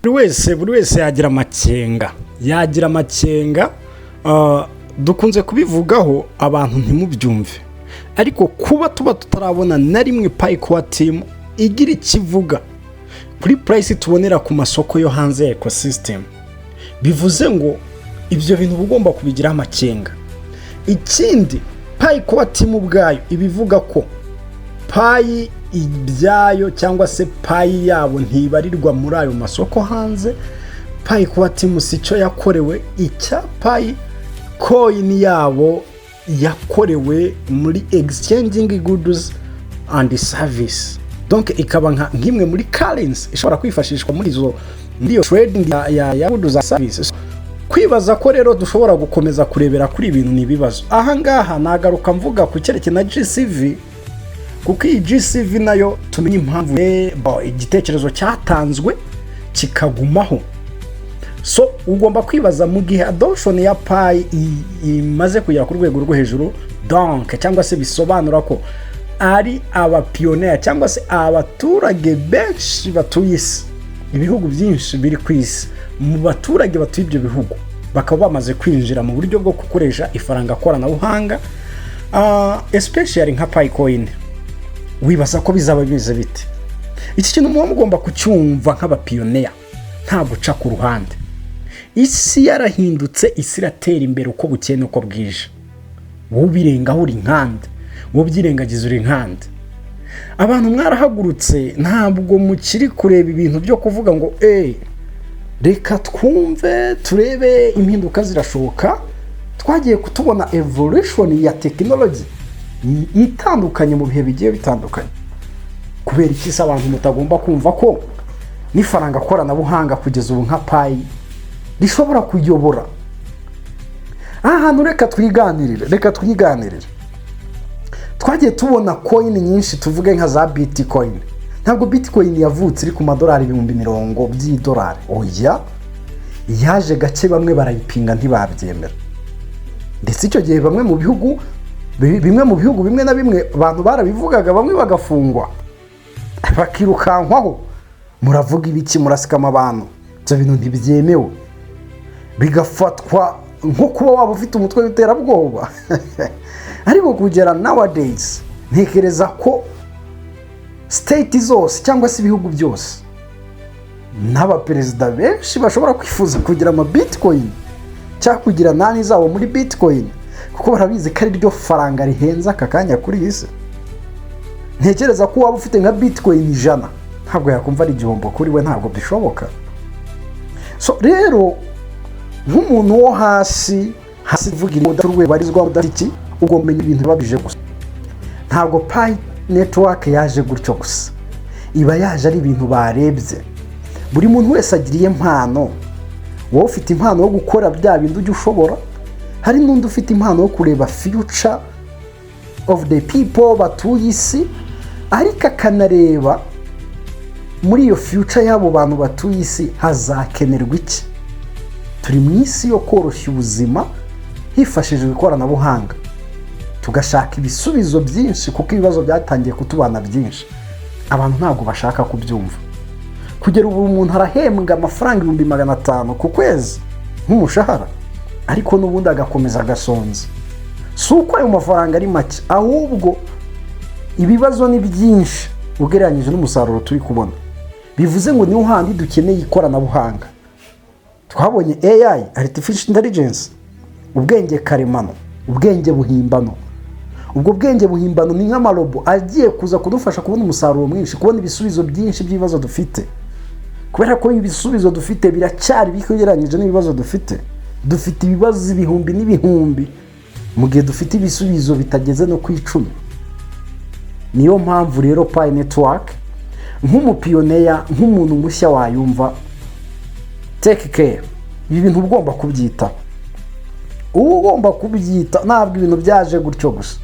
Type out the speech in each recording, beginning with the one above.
buri wese yagira amakenga dukunze kubivugaho abantu ntimubyumve, ariko kuba tuba tutarabona na rimwe payi kwa team igira ikivuga kuri price tubonera ku masoko yo hanze ya ecosystem, bivuze ngo ibyo bintu ugomba kubigira amakenga. Ikindi payi kwa team ubwayo ibivuga ko payi ibyayo cyangwa se payi yabo ntibarirwa muri ayo masoko hanze. Payi kwa team sico yakorewe, icya payi coin yabo yakorewe muri exchanging goods and service, donc ikaba nk'imwe muri currency ishobora kwifashishwa muri iyo trading ya goods and services. Kwibaza ko rero dushobora gukomeza kurebera kuri ibintu nibibazo. Aha ngaha nagaruka mvuga ku cyerekeye na GCV, kuko iyi GCV nayo tumenye impamvu igitekerezo cyatanzwe kikagumaho. So ugomba kwibaza mu gihe adoption ya Pi imaze kugera ku rwego rwo hejuru, donc cyangwa se bisobanura ko ari abapioneer cyangwa se abaturage benshi batuye isi, ibihugu byinshi biri ku isi, mu baturage batuye ibyo bihugu bakaba bamaze kwinjira mu buryo bwo gukoresha ifaranga koranabuhanga, especially nka Pi coin. Wibaza ko bizaba bize bite? Iki kintu mugomba kucyumva nk'abapioneer, nta guca ku ruhande. Isi yarahindutse, isi iratera imbere uko bukeye uko bwije. Wowe birengaho uri nkande, wowe byirengagiza uri nkande. Abantu mwarahagurutse, ntabwo mukiri kureba ibintu byo kuvuga ngo reka twumve turebe impinduka zirashoboka. Twagiye kutubona evolution ya technology itandukanye mu bihe bigiye bitandukanye. Kubera iki se abantu mutagomba kumva ko n'ifaranga koranabuhanga kugeza ubu nka Pi rishobora kuyobora ahantu? Reka twiganirire. Twagiye tubona coin nyinshi, tuvuge nka za Bitcoin. Ntabwo Bitcoin yavutse iri ku madolari 100,000 by'idolari, oya, yaje gake, bamwe barayipinga ntibabyemera. Ndetse icyo gihe bimwe mu bihugu bimwe na bimwe abantu barabivugaga, bamwe bagafungwa bakirukankwaho. Muravuga ibiki? Murasikama abantu, ibyo bintu ntibyemewe, bigafatwa nko kuba waba ufite umutwe w'iterabwoba. Ariko kugera nowadays ntekereza ko state zose cyangwa se ibihugu byose n'abaperezida benshi bashobora kwifuza kugira ama Bitcoin cyangwa kugira nani zabo muri Bitcoin, kuko barabizi ko ari ryo faranga rihenza aka kanya kuri isi. Ntekereza ko waba ufite nka Bitcoin 100 ntabwo yakumva ari igihombo kuri we, ntabwo bishoboka. So rero nk'umuntu wo hasi vugira urwego barizwa udafite, ugomba ibintu babije gusa. Ntabwo Pi network yaje gutyo gusa, iba yaje ari ibintu barebye. Buri muntu wese agiriye impano. Wowe ufite impano yo gukora bya bintu ujye ushobora, hari n'undi ufite impano yo kureba future of the people batuye isi, ariko akanareba muri iyo future y'abo bantu batuye isi hazakenerwa iki. Turi mu isi yo koroshya ubuzima hifashishijwe ikoranabuhanga, tugashaka ibisubizo byinshi kuko ibibazo byatangiye kutubana byinshi. Abantu ntabwo bashaka kubyumva. Kugera ubu umuntu arahembwa amafaranga 500 ku kwezi nk'umushahara, ariko n'ubundi agakomeza agasonza. Si uko ayo mafaranga ari make, ahubwo ibibazo ni byinshi ugereranyije n'umusaruro turi kubona. Bivuze ngo niho handi dukeneye ikoranabuhanga. Twabonye AI, artificial intelligence, ubwenge karemano, ubwenge buhimbano. Ubwo bwenge buhimbano ni nk'amarobo agiye kuza kudufasha kubona umusaruro mwinshi, kubona ibisubizo byinshi by'ibibazo dufite. Kubera ko ibisubizo dufite biracyari bikugereranyije n'ibibazo dufite. Dufite ibibazo ibihumbi n'ibihumbi, mu gihe dufite ibisubizo bitageze no ku 10. Niyo mpamvu rero Pi network nk'umupioneer, nk'umuntu mushya wayumva, take care. Ibi bintu ugomba kubyita. Ugomba kubyita, ntabwo ibintu byaje gutyo gusa.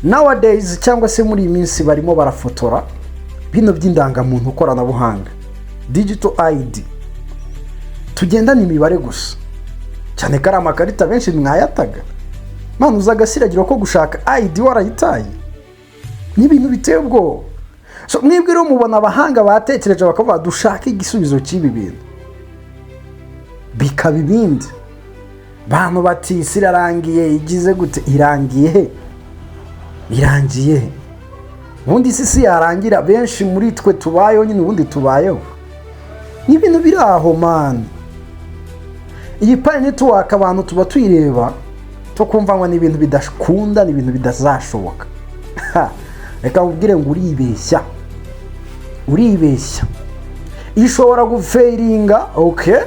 Nowadays cyangwa se muri iyi minsi barimo barafotora bino by'indangamuntu koranabuhanga, digital ID. Tugendana imibare gusa, cyane ko ari amakarita benshi mwayataga. Manu uzagasiragiro ko gushaka ID warayitaye. Ni ibintu biteye ubwoba. so mwebwe rero mubona abahanga batekereje bakavuga dushaka igisubizo cy'ibi bintu bikaba ibindi bantu bati isi irarangiye igize gute irangiye ubundi isi yarangira benshi muri twe tubayeho nyine ubundi tubayeho n'ibintu biri aho man iyi Pi network abantu tuba tuyireba to kumva ngo n'ibintu bidakunda n'ibintu bidazashoboka reka ubwire ngo uribeshya ishobora gufailinga okay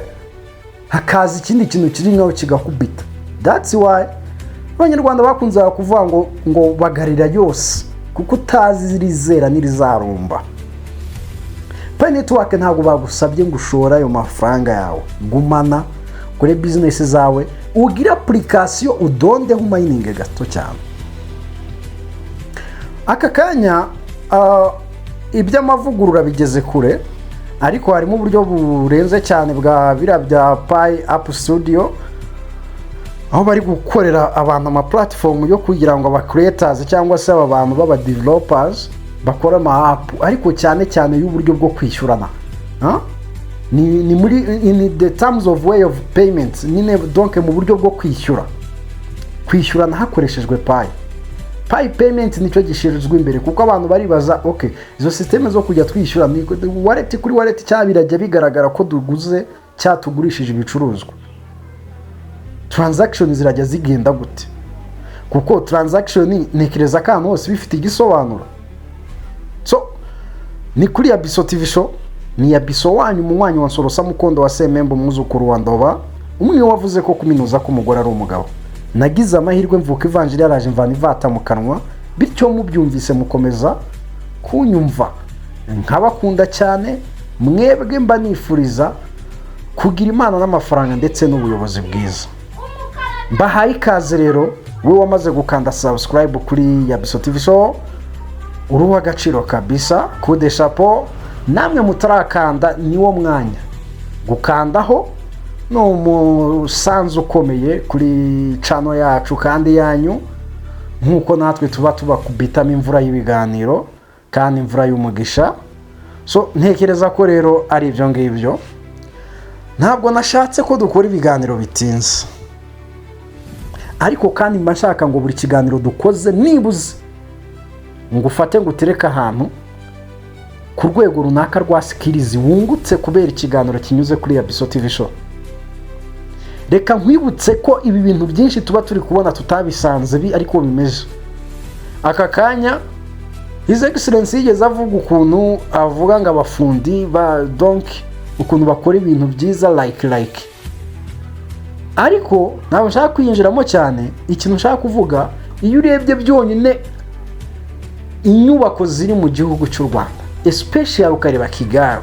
hakaza ikindi kintu kiri nkaho kigakubita that's why abanyarwanda bakunze kuvuga ngo bagarira yose kuko utazi rizera n'irizarumba Pi network ntabwo bagusabye ngo ushora ayo mafaranga yawe gumana kuri business zawe ugira application udonde mining gato cyane aka kanya iby'amavugurura bigeze kure ariko harimo uburyo burenze cyane bwa bya Pi App Studio aho bari gukorera abantu ama platform yo kugira ngo aba creators cyangwa se aba bantu baba developers bakora ama app ariko cyane y'uburyo bwo kwishyurana ni muri in the terms of way of payments nyine donc mu buryo bwo kwishyurana hakoreshejwe Pi payment nicyo gishirizwe imbere kuko abantu baribaza okay izo systeme zo kujya twishyura ni wallet kuri wallet cyabirajya bigaragara ko duguze cyatugurishije ibicuruzwa transaction zirajya zigenda gute kuko transaction nikireza kantu hose bifite igisobanuro so ni kuri YABISO TV show ni YABISO wanyu munywanyi wa Nsorosa Mukondo wa Semembo muzukuru wa Ndoba umwe wavuze ko kuminuza ko umugore ari umugabo nagize amahirwe mvuka ivanjiri yaraje mvana ivata mu kanwa bityo mubyumvise mukomeza kunyumva nkabakunda cyane mwebwe mba nifuriza kugira imana n'amafaranga ndetse n'ubuyobozi bwiza mbahaye ikaze rero wowe wamaze gukanda subscribe kuri YABISO TV show uruha agaciro kabisa kude chapeau namwe mutarakanda niwo mwanya gukandaho no umusanzu ukomeye kuri channel yacu kandi yanyu nkuko natwe tuba kubitamo imvura y'ibiganiro kandi imvura y'umugisha so ntekereza ko rero ari ibyo ngibyo ntabwo nashatse ko dukora ibiganiro bitinze ariko kandi mbashaka ngo buri kiganiro dukoze nibuze ngo ufate ngo utereka ahantu ku rwego runaka rwa skills wungutse kubera ikiganiro kinyuze kuri YABISO TV show reka nkwibutse ko ibi bintu byinshi tuba turi kubona tutabisanze ariko bimeze aka kanya His Excellency yigeze avuga ukuntu avuga ngo abafundi ba donc ukuntu bakora ibintu byiza like ariko ntabwo nshaka kwinjiramo cyane ikintu nshaka kuvuga iyo urebye byonyine inyubako ziri mu gihugu cy'u Rwanda especially ukareba Kigali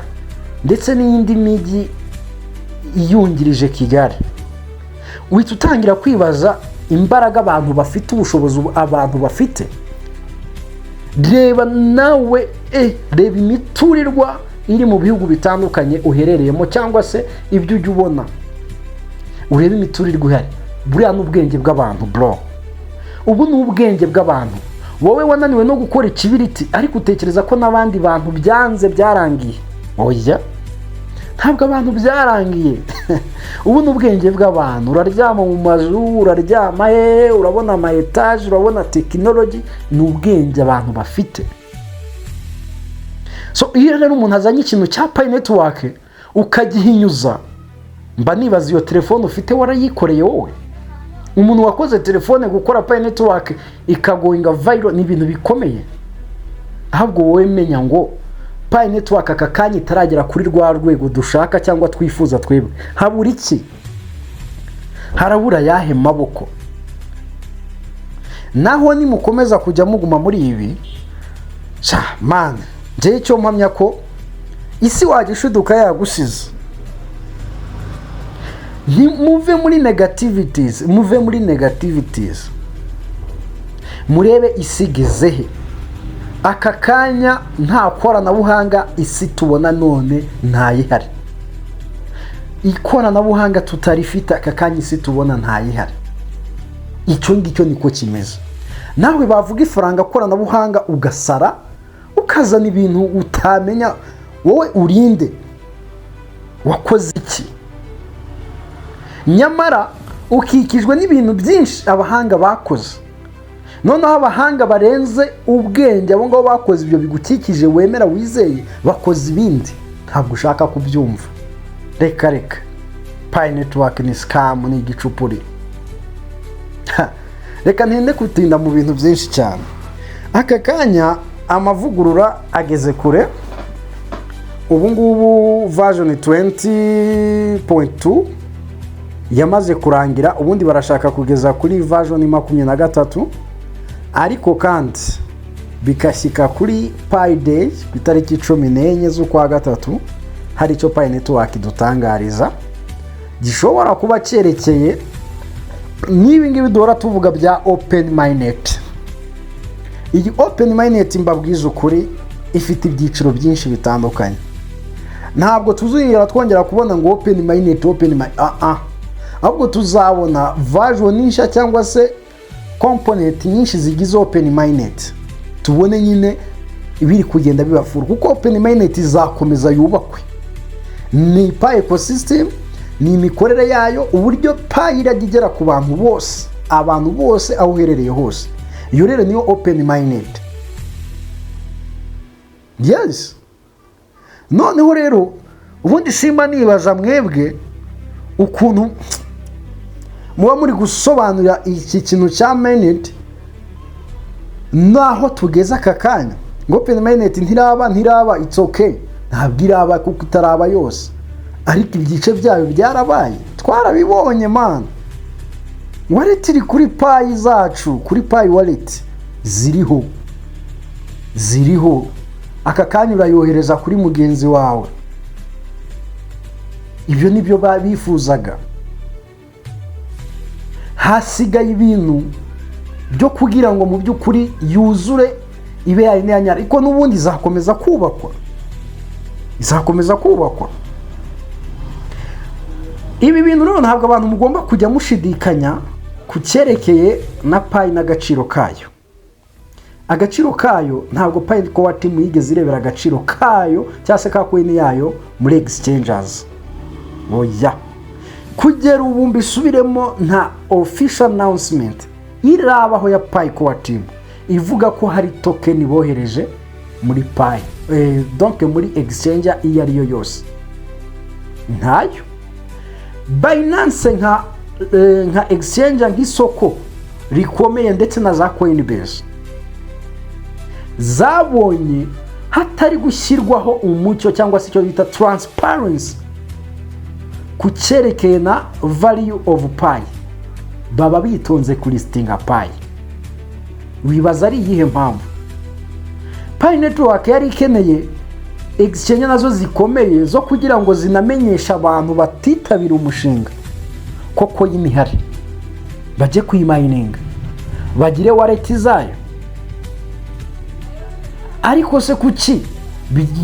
ndetse n'indi migi iyungirije Kigali uhita utangira kwibaza imbaraga abantu bafite ubushobozi abantu bafite reba nawe reba imiturirwa iri mu bihugu bitandukanye uherereyemo cyangwa se ibyo ujya ubona urebe imiturirwa ihari buriya n'ubwenge bw'abantu bro ubu ni ubwenge bw'abantu wowe wananiwe no gukora ikibiriti ariko utekereza ko n'abandi bantu byanze byarangiye oya ntabwo abantu byarangiye ubu n'ubwenge bw'abantu uraryama mu mazu uraryama urabona ama etage urabona technology n'ubwenge abantu bafite so iyo rero umuntu azanye ikintu cya Pi network ukagihinyuza mba nibaza iyo telefone ufite warayikoreye wowe umuntu wakoze telefone gukora Pi network ikagoinga viral ni ibintu bikomeye ahubwo wowe menya ngo Pi network aka kanya itaragera kuri rwa rwego dushaka cyangwa twifuza twebwe habura iki harabura yahe maboko naho ni mukomeza kujya muguma muri ibi man je cyo mpamya ko isi wagishuduka yagusize muve muri negativities murebe isigezehe aka kanya nta koranabuhanga isi tubona none ntayihari ikoranabuhanga tutarifite aka kanya isi tubona ntayihari icyo ngicyo niko kimeze nawe bavuga ifaranga koranabuhanga ugasara ukazana ibintu utamenya wowe urinde wakoze iki, nyamara ukikijwe n'ibintu byinshi abahanga bakoze. Noneho abahanga barenze ubwenge, abo ngabo bakoze ibyo bigukikije wemera wizeye, bakoze ibindi ntabwo ushaka kubyumva. Reka Pi network ni scam, ni igicupuri. Reka ntende kutinda mu bintu byinshi cyane. Aka kanya amavugurura ageze kure. Ubu ngubu version 20.2 yamaze kurangira, ubundi barashaka kugeza kuri version 23, ariko kandi bikashyika kuri Pi Day ku itariki 14 z'ukwa gatatu. Hari icyo Pi network dutangariza gishobora kuba cyerekeye n'ibi ngibi duhora tuvuga bya open mainnet. Iyi open mainnet mbabwiza ukuri ifite ibyiciro byinshi bitandukanye. Ntabwo tuzongera twongera kubona ngo open mainnet ahubwo tuzabona version nshya cyangwa se component nyinshi zigize open mainnet. Tubone nyine ibiri kugenda bibafura, kuko open mainnet izakomeza yubakwe. Ni Pi ecosystem, ni imikorere yayo, uburyo Pi iragera ku bantu bose, abantu bose aho uherereye hose. Iyo rero niyo open mainnet. Yes. Noneho rero ubundi simba nibaza mwebwe ukuntu muba muri gusobanurira iki kintu cya mainnet, naho tugeze aka kanya ngo open mainnet ntiraba, it's okay. Ntabwo iraba kuko itaraba yose, ariko igice byayo byarabaye, twarabibonye man. Wallet iri kuri Pi zacu, kuri Pi wallet ziriho aka kanya urayohereza kuri mugenzi wawe. Ibyo nibyo babifuzaga. Hasigaye ibintu byo kugira ngo mu by'ukuri yuzure ibe yari nyanya, ariko n'ubundi izakomeza kubakwa. Ibi bintu rero ntabwo abantu mugomba kujya mushidikanya ku cyerekeye na Pi n'agaciro kayo. Agaciro kayo ntabwo Pi core team yigeze irebera agaciro kayo cyangwa se ka coin yayo muri exchanges. Oya, kugera ubu mbisubiremo nta official announcement irabaho ya Pi core team ivuga ko hari token bohereje muri Pi, donc muri exchange iyo ari yo yose ntayo. Binance nka exchange nk'isoko rikomeye ndetse na za Coinbase zabonye hatari gushyirwaho umucyo cyangwa se icyo bita transparency ku cyerekeye na value of Pi, baba bitonze kuri listinga Pi. Wibaza ari iyihe mpamvu? Pi network yari ikeneye exchange nazo zikomeye zo kugira ngo zinamenyesha abantu batitabira umushinga koko y'imihari, baje kuyimayininga, bagire wallet zayo. Ariko se kuki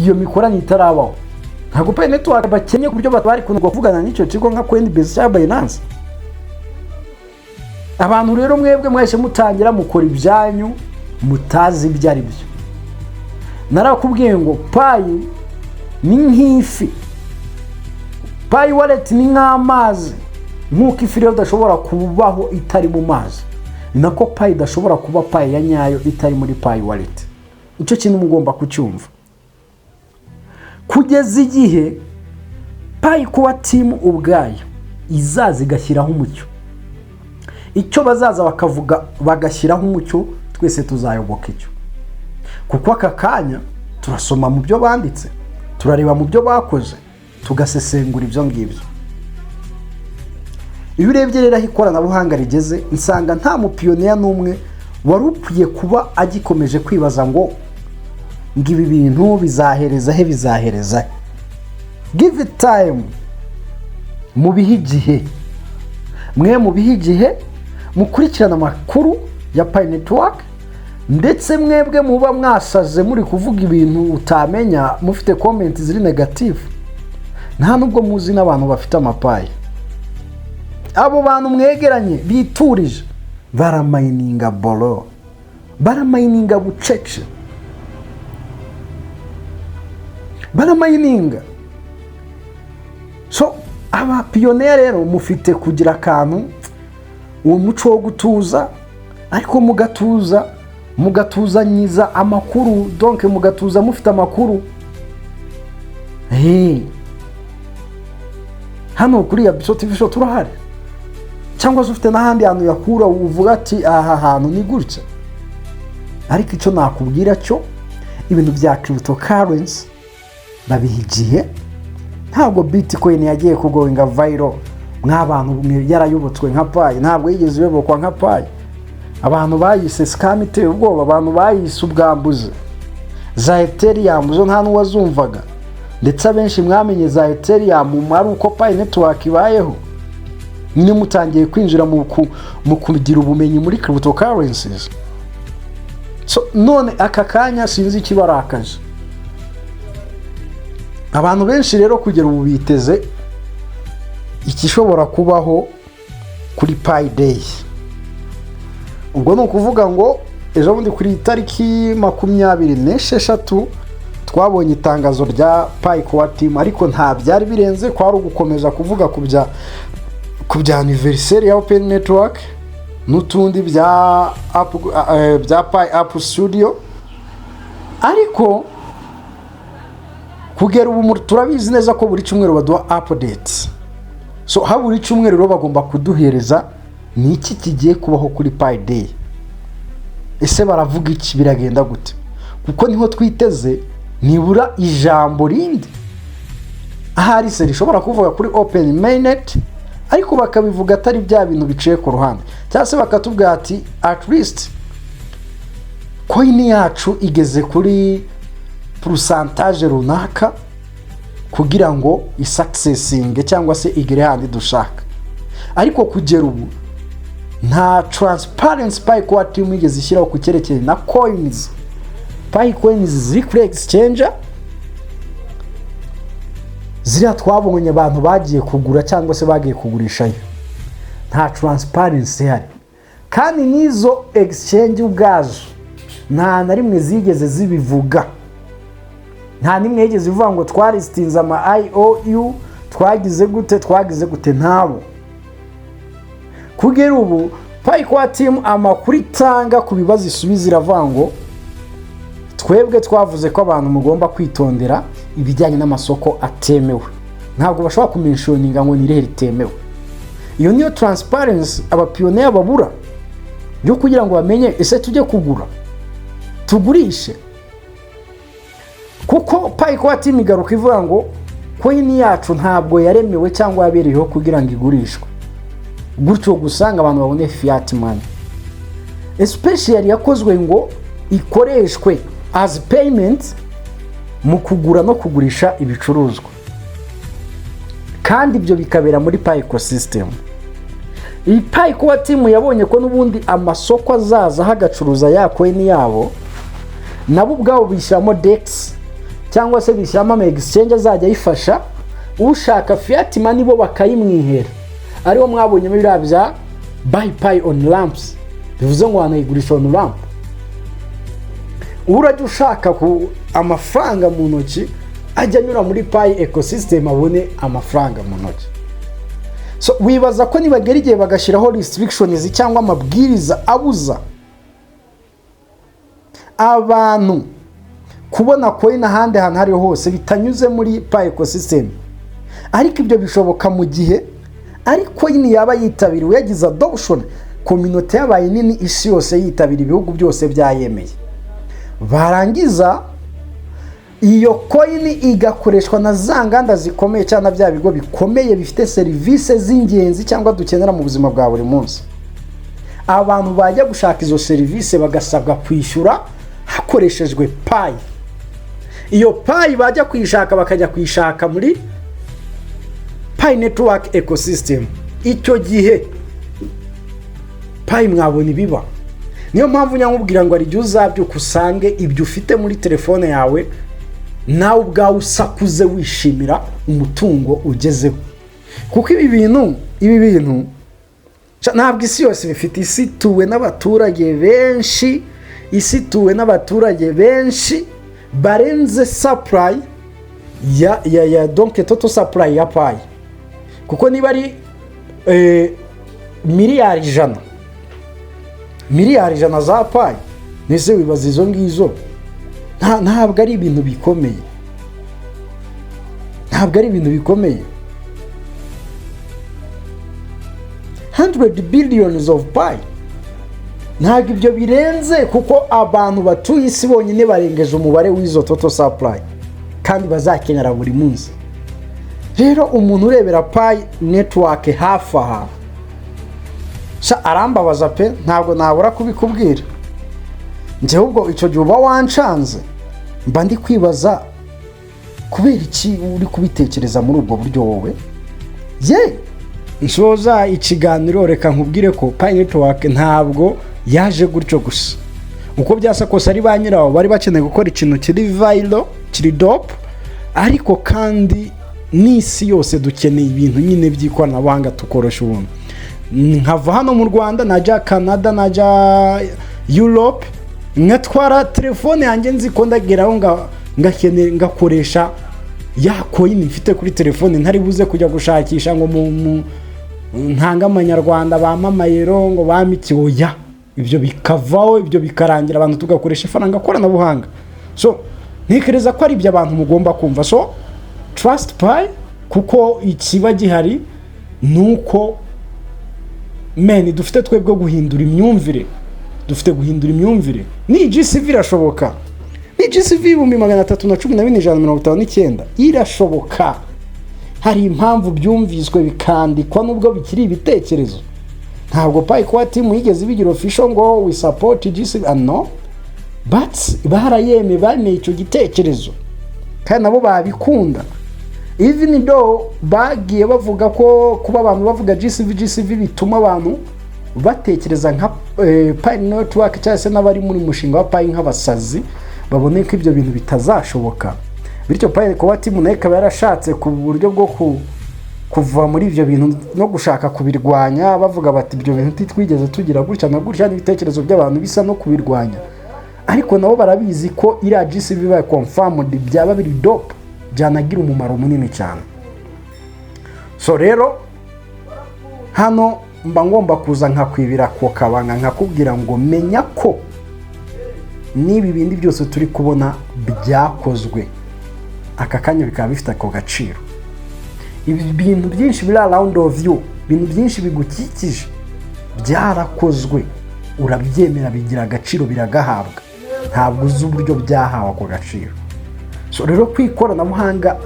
iyo mikoranye itarabaho? Ntabwo Pi network bakenye kubyo batwari kunugwa kuvugana n'icyo kigo nka Coinbase cyangwa Binance. Abantu rero mwebwe mwese mutangira mukora ibyanyu mutazi ibyo ari byo. Narakubwiye ngo Pi ni nk'ifi, Pi wallet ni nk'amazi. Nk'uko ifi rero idashobora kubaho itari mu mazi, nako Pi idashobora kuba Pi ya nyayo itari muri Pi wallet. Icyo kintu mugomba kucyumva. Kugeza igihe Pi core team ubwayo izaza igashyiraho umucyo, icyo bazaza bakavuga bagashyiraho umucyo, twese tuzayoboka icyo. Kuko aka kanya turasoma mu byo banditse, turareba mu byo bakoze, tugasesengura ibyo ngibyo. Iyo urebye rero aho ikoranabuhanga rigeze, nsanga nta mupiyoniya n'umwe wari ukwiye kuba agikomeje kwibaza ngo ngibi bintu bizahereza. Give it time. Mubihe igihe, mukurikirana amakuru ya Pi network, ndetse mwebwe muba mwasaze muri kuvuga ibintu utamenya, mufite comment ziri negative, nta nubwo muzi n'abantu bafite amapayi. Abo bantu mwegeranye biturije baramayininga bolo, baramayininga bucece. baramayininga. So aba pionnier rero mufite kugira akantu uwo muco wo gutuza, ariko mugatuzanyiza amakuru, donc mugatuza mufite amakuru. Hano kuri YABISO TV show turahari, cyangwa se ufite n'ahandi hantu yakura uvuga ati aha hantu ni gutya. Ariko icyo nakubwira cyo, ibintu bya cryptocurrency babihigiye. Ntabwo Bitcoin yagiye kugoinga viral nk'abantu yarayobotswe nka payi, ntabwo yigeze yobokwa nka payi. Abantu bayise scam iteye ubwoba, abantu bayise ubwambuzi. Za Ethereum zo nta n'uwazumvaga, ndetse abenshi mwamenye za Ethereum mari uko payi network ibayeho. Nyine mutangiye kwinjira mu kugira ubumenyi muri cryptocurrencies. So none aka kanya sinzi ikibarakaje. Abantu benshi rero kugera ubu biteze ikishobora kubaho kuri Pi Day. Ubwo no kuvuga ngo ejo bundi kuri tariki 26 twabonye itangazo rya Pi Core Team, ariko nta byari birenze ko ari ugukomeza kuvuga ku bya anniversary ya Open Network n'utundi bya Pi App Studio. Ariko kugera ubu turabizi neza ko buri cyumweru baduha updates. So buri cyumweru rero bagomba kuduhereza ni iki kigiye kubaho kuri Pi Day. Ese baravuga iki, biragenda gute? Kuko niho twiteze nibura ijambo rindi ahari se rishobora kuvuga kuri Open Mainnet, ariko bakabivuga atari bya bintu biciye ku ruhande, cyangwa se bakatubwira ati at least coin yacu igeze kuri percentage runaka kugira ngo isuccessinge cyangwa se igere handi dushaka. Ariko kugera ubu nta transparency Pi Core Team igeze ishyiraho ku cyerekeye na coins. Pi coins ziri kuri exchange, ziriya twabonye abantu bagiye kugura cyangwa se bagiye kugurishayo, nta transparency hari. Kandi nizo exchange ubwazo nta na rimwe zigeze zibivuga, nta nimwe yigeze ivuga ngo twaristinze ama IOU twagize gute ntabo. Kugera ubu Pi Core Team amakuru itanga ku bibazo isubiza iravuga ngo twebwe twavuze ko abantu mugomba kwitondera ibijyanye n'amasoko atemewe. Ntabwo bashobora kumentioninga ngo ni rero itemewe. Iyo niyo transparency abapionnier babura yo kugira ngo bamenye ese tujye kugura tugurishe. Kuko Pi Core Team igaruka ivuga ngo coin yacu ntabwo yaremewe cyangwa yabereyeho kugira ngo igurishwe gutyo gusanga abantu babone fiat money, especially yakozwe ngo ikoreshwe as payment mu kugura no kugurisha ibicuruzwa, kandi ibyo bikabera muri Pi ecosystem. Iyi Pi Core Team yabonye ko nubundi amasoko azaza hagacuruza ya coin yabo, nabo ubwabo bishyiramo DEX cyangwa se bishyiramo ama exchange azajya yifasha ushaka fiat money bo bakayimwihera. Ariho mwabonye muri bya buy Pi on lamps, bivuze ngo wanayigurisha on lamp. Urajya ushaka ku amafaranga mu ntoki ajya nyura muri Pi ecosystem abone amafaranga mu ntoki. So wibaza ko nibagera igihe bagashiraho restrictions cyangwa amabwiriza abuza abantu kubona coin ahandi hantu hari hose bitanyuze muri Pi ecosystem. Ariko ibyo bishoboka mu gihe ari coin yaba yitabiriwe yagize adoption, community yabaye nini, isi yose yitabira, ibihugu byose byayemeye, barangiza iyo coin igakoreshwa na za nganda zikomeye cyane bya bigo bikomeye bifite service z'ingenzi cyangwa dukenera mu buzima bwa buri munsi. Abantu bajya gushaka izo service bagasabwa kwishyura hakoreshejwe Pi. Iyo Pi bajya kwishaka bakajya kwishaka muri Pi network ecosystem. Icyo gihe Pi mwabona ibiba. Niyo mpamvu nyamubwira ngo ari byo uzabyuka usange ibyo ufite muri telefone yawe nawe ubwawe usakuze wishimira umutungo ugezeho. Kuko ibi bintu ntabwo isi yose bifite, isituwe n'abaturage benshi barenze supply ya donc total supply ya payi, kuko niba ari miliyari ijana za payi, nese wibaza izo ngizo ntabwo ari ibintu bikomeye, ntabwo ari ibintu bikomeye. 100 billions of pie ntabwo ibyo birenze, kuko abantu batuye isi bonyine barengeje umubare w'izo total supply kandi bazakenera buri munsi. Rero umuntu urebera pie network hafi aha arambabaza pe, ntabwo nabura kubikubwira. Njye ubwo icyo gihe uba wanshanze, mba ndi kwibaza kubera iki uri kubitekereza muri ubwo buryo wowe. Nshoza ikiganiro reka nkubwire ko pie network ntabwo yaje gutyo gusa. Uko byasa kose ari ba nyirawo bari bakeneye gukora ikintu kiri viral, kiri dope, ariko kandi n'isi yose dukeneye ibintu nyine by'ikoranabuhanga tukoresha ubuntu. Nkava hano mu Rwanda najya Canada, najya Europe, ngatwara telefone yanjye nzi ko ndageraho ngakoresha ya coin mfite kuri telefone, ntari buze kujya gushakisha ngo mu ntanga amanyarwanda bamamayero ngo bamikiwe. Ibyo bikavaho, ibyo bikarangira, abantu tugakoresha ifaranga koranabuhanga. So ntekereza ko ari ibyo abantu mugomba kumva. So trust pie, kuko ikiba gihari nuko dufite twebwe guhindura imyumvire, dufite guhindura imyumvire. Ni GCV irashoboka, ni GCV 314,159 irashoboka. Hari impamvu byumviswe bikandikwa nubwo bikiri ibitekerezo. Ntabwo pie kwa team yigeze bigira official ngo we support GCV, no, but barayeme bane icyo gitekerezo kandi nabo babikunda. Even though bagiye bavuga ko kuba abantu bavuga GCV bituma abantu batekereza nka pie network cyangwa se n'abari muri mushinga wa pie nk'abasazi, babone ko ibyo bintu bitazashoboka. Bityo pie kwa team nayo ikaba yarashatse ku buryo bwo kuva muri ibyo bintu no gushaka kubirwanya, bavuga bati ibyo bintu twigeze tugira gutya na gutya, n'ibitekerezo by'abantu bisa no kubirwanya. Ariko nabo barabizi ko iriya GCV ba confirmed byaba biri dope, byanagira umumaro munini cyane. So rero hano mba ngomba kuza nkakwibira ko kabanga, nkakubwira ngo menya ko nibi bindi byose turi kubona byakozwe aka kanya bikaba bifite ako gaciro. Ibi bintu byinshi biri around of you, bintu byinshi bigukikije byarakozwe, urabyemera, bigira agaciro, biragahabwa. Ntabwo uzi uburyo byahawe ako gaciro. So rero kwikoranabuhanga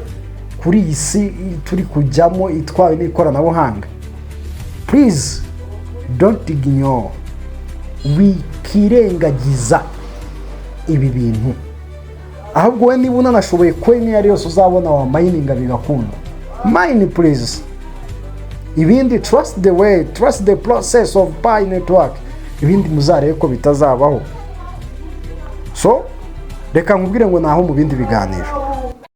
kuri iyi si turi kujyamo itwawe n'ikoranabuhanga, please don't ignore, wikirengagiza ibi bintu. Ahubwo we niba unanashoboye coin yari yose uzabona wa mining bigakunda, mine please. Ibindi trust the way, trust the process of pie network, ibindi muzarebe ko bitazabaho. So reka nkubwire ngo naho mu bindi biganiro.